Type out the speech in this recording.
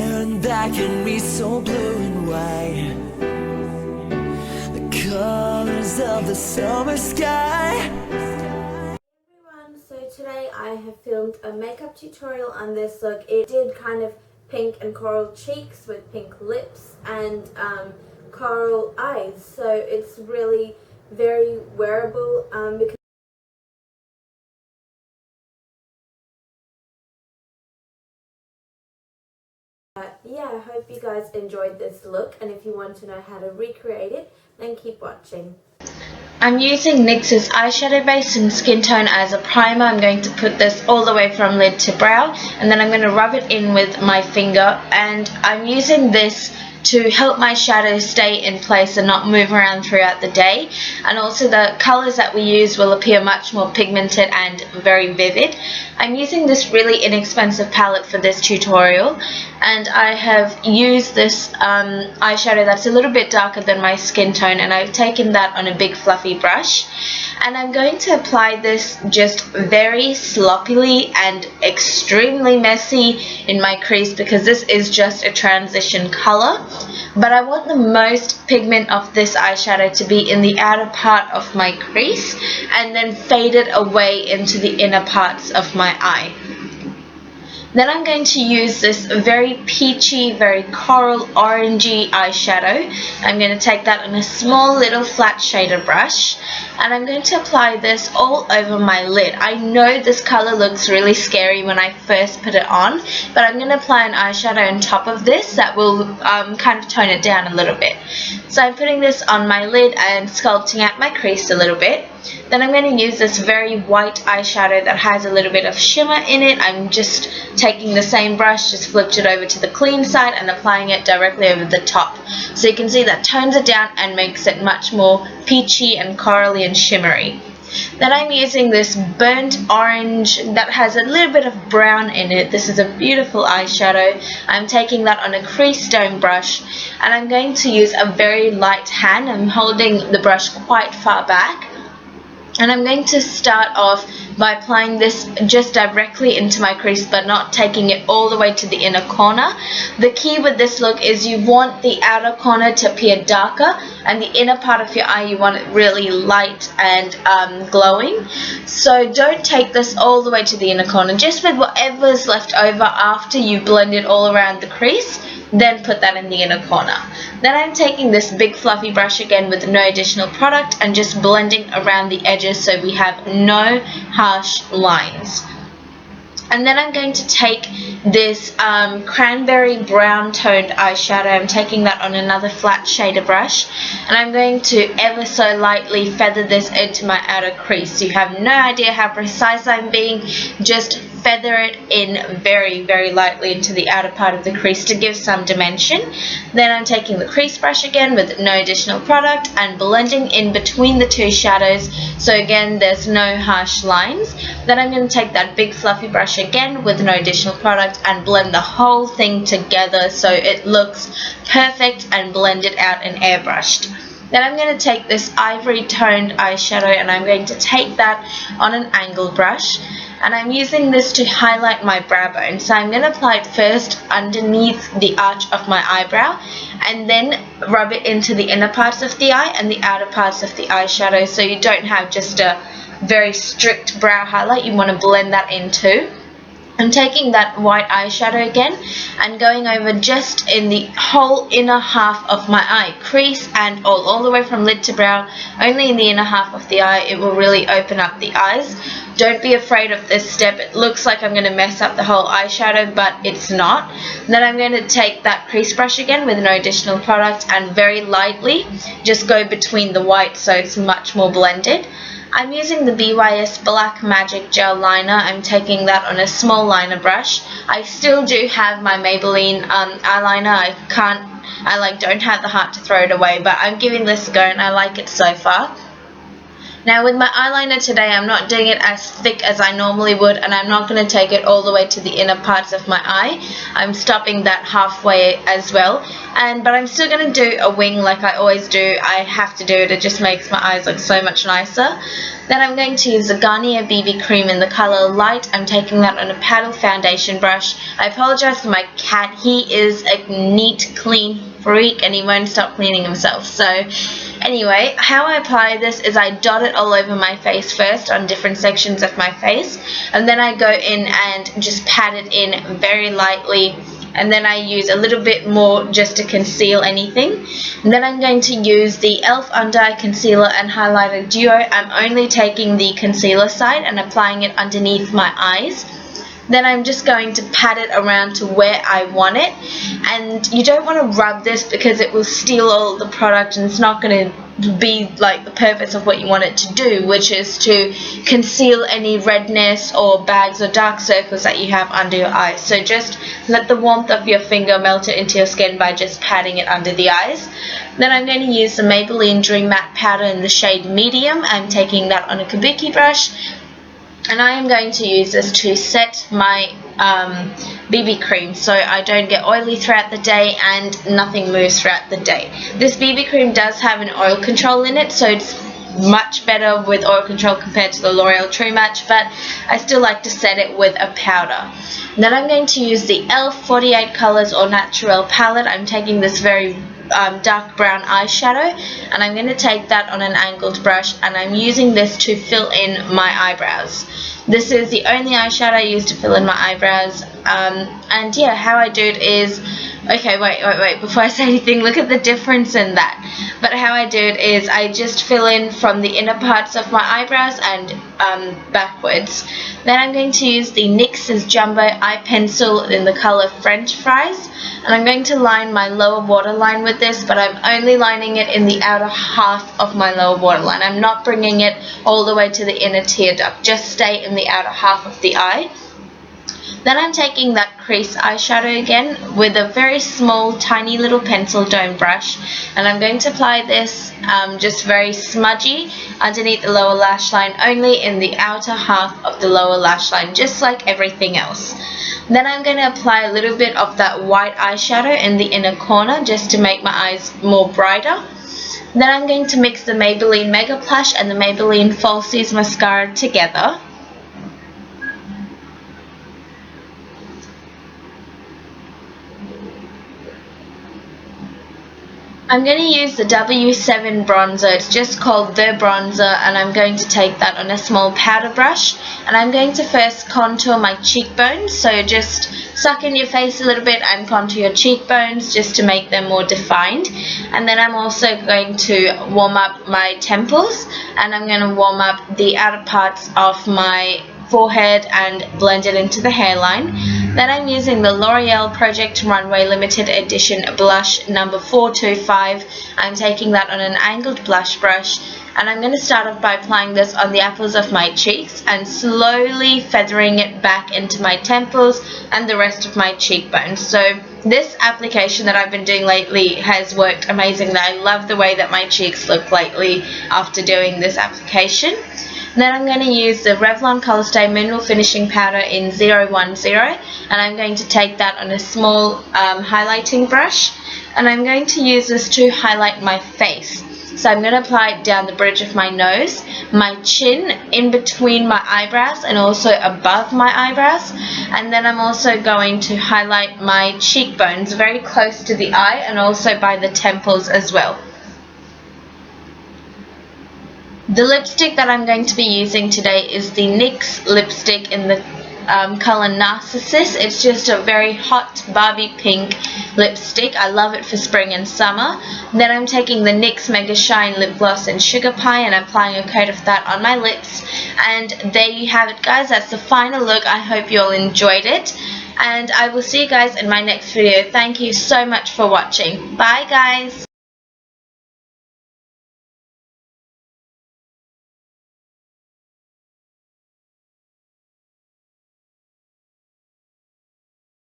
staring back at me so blue and white, the colors of the summer sky. So today I have filmed a makeup tutorial on this look. It did kind of pink and coral cheeks with pink lips and coral eyes. So it's really very wearable because yeah, I hope you guys enjoyed this look, and if you want to know how to recreate it, then keep watching. I'm using NYX's eyeshadow base and skin tone as a primer. I'm going to put this all the way from lid to brow, and then I'm going to rub it in with my finger, and I'm using this to help my shadows stay in place and not move around throughout the day. And also the colors that we use will appear much more pigmented and very vivid. I'm using this really inexpensive palette for this tutorial, and I have used this eyeshadow that's a little bit darker than my skin tone, and I've taken that on a big fluffy brush, and I'm going to apply this just very sloppily and extremely messy in my crease because this is just a transition color. But I want the most pigment of this eyeshadow to be in the outer part of my crease and then fade it away into the inner parts of my eye. Then I'm going to use this very peachy, very coral orangey eyeshadow. I'm going to take that on a small little flat shader brush, and I'm going to apply this all over my lid. I know this color looks really scary when I first put it on, but I'm going to apply an eyeshadow on top of this that will kind of tone it down a little bit. So I'm putting this on my lid and sculpting out my crease a little bit. Then I'm going to use this very white eyeshadow that has a little bit of shimmer in it. I'm just taking the same brush, just flipped it over to the clean side and applying it directly over the top. So you can see that tones it down and makes it much more peachy and corally and shimmery. Then I'm using this burnt orange that has a little bit of brown in it. This is a beautiful eyeshadow. I'm taking that on a crease stone brush, and I'm going to use a very light hand. I'm holding the brush quite far back, and I'm going to start off by applying this just directly into my crease but not taking it all the way to the inner corner. The key with this look is you want the outer corner to appear darker and the inner part of your eye you want it really light and glowing. So don't take this all the way to the inner corner, just with whatever's left over after you blend it all around the crease, then put that in the inner corner. Then I'm taking this big fluffy brush again with no additional product and just blending around the edges so we have no harsh lines. And then I'm going to take this cranberry brown toned eyeshadow. I'm taking that on another flat shader brush, and I'm going to ever so lightly feather this into my outer crease. You have no idea how precise I'm being, just feather it in very, very lightly into the outer part of the crease to give some dimension. Then I'm taking the crease brush again with no additional product and blending in between the two shadows, so again there's no harsh lines. Then I'm going to take that big fluffy brush again with no additional product and blend the whole thing together so it looks perfect and blended out and airbrushed. Then I'm going to take this ivory toned eyeshadow and I'm going to take that on an angle brush, and I'm using this to highlight my brow bone. So I'm going to apply it first underneath the arch of my eyebrow and then rub it into the inner parts of the eye and the outer parts of the eyeshadow, so you don't have just a very strict brow highlight. You want to blend that in too. I'm taking that white eyeshadow again and going over just in the whole inner half of my eye crease and all the way from lid to brow. Only in the inner half of the eye it will really open up the eyes. Don't be afraid of this step. It looks like I'm going to mess up the whole eyeshadow, but it's not. Then I'm going to take that crease brush again with no additional product and very lightly just go between the white so it's much more blended. I'm using the BYS Black Magic Gel Liner. I'm taking that on a small liner brush. I still do have my Maybelline eyeliner. I don't have the heart to throw it away, but I'm giving this a go and I like it so far. Now with my eyeliner today, I'm not doing it as thick as I normally would, and I'm not going to take it all the way to the inner parts of my eye. I'm stopping that halfway as well. But I'm still going to do a wing like I always do. I have to do it. It just makes my eyes look so much nicer. Then I'm going to use the Garnier BB cream in the color Light. I'm taking that on a paddle foundation brush. I apologize for my cat. He is a neat, clean freak and he won't stop cleaning himself. So anyway, how I apply this is I dot it all over my face first on different sections of my face, and then I go in and just pat it in very lightly, and then I use a little bit more just to conceal anything. And then I'm going to use the e.l.f. Under Eye Concealer and Highlighter Duo. I'm only taking the concealer side and applying it underneath my eyes. Then I'm just going to pat it around to where I want it, and you don't want to rub this because it will steal all the product and it's not going to be like the purpose of what you want it to do, which is to conceal any redness or bags or dark circles that you have under your eyes. So just let the warmth of your finger melt it into your skin by just patting it under the eyes. Then I'm going to use the Maybelline Dream Matte Powder in the shade Medium. I'm taking that on a kabuki brush, and I am going to use this to set my BB cream so I don't get oily throughout the day and nothing moves throughout the day. This BB cream does have an oil control in it, so it's much better with oil control compared to the L'Oreal True Match, but I still like to set it with a powder. Then I'm going to use the e.l.f. 48 Colors Au Naturel palette. I'm taking this very dark brown eyeshadow, and I'm going to take that on an angled brush, and I'm using this to fill in my eyebrows. This is the only eyeshadow I use to fill in my eyebrows, and yeah, how I do it is, okay, wait, before I say anything, look at the difference in that. But how I do it is I just fill in from the inner parts of my eyebrows and backwards. Then I'm going to use the NYX's Jumbo Eye Pencil in the color French Fries, and I'm going to line my lower waterline with this, but I'm only lining it in the outer half of my lower waterline. I'm not bringing it all the way to the inner tear duct, just stay in the outer half of the eye. Then I'm taking that crease eyeshadow again with a very small tiny little pencil dome brush, and I'm going to apply this just very smudgy underneath the lower lash line, only in the outer half of the lower lash line, just like everything else. Then I'm going to apply a little bit of that white eyeshadow in the inner corner just to make my eyes more brighter. Then I'm going to mix the Maybelline Mega Plush and the Maybelline Falsies Mascara together. I'm going to use the W7 bronzer. It's just called The Bronzer, and I'm going to take that on a small powder brush, and I'm going to first contour my cheekbones. So just suck in your face a little bit and contour your cheekbones just to make them more defined. And then I'm also going to warm up my temples, and I'm going to warm up the outer parts of my forehead and blend it into the hairline. Then I'm using the L'Oreal Project Runway Limited Edition blush number 425. I'm taking that on an angled blush brush, and I'm going to start off by applying this on the apples of my cheeks and slowly feathering it back into my temples and the rest of my cheekbones. So this application that I've been doing lately has worked amazingly. I love the way that my cheeks look lately after doing this application. Then I'm going to use the Revlon Colorstay Mineral Finishing Powder in 010, and I'm going to take that on a small highlighting brush, and I'm going to use this to highlight my face. So I'm going to apply it down the bridge of my nose, my chin, in between my eyebrows, and also above my eyebrows. And then I'm also going to highlight my cheekbones very close to the eye and also by the temples as well. The lipstick that I'm going to be using today is the NYX lipstick in the color Narcissus. It's just a very hot Barbie pink lipstick. I love it for spring and summer. Then I'm taking the NYX Mega Shine Lip Gloss in Sugar Pie and applying a coat of that on my lips. And there you have it, guys. That's the final look. I hope you all enjoyed it, and I will see you guys in my next video. Thank you so much for watching. Bye, guys.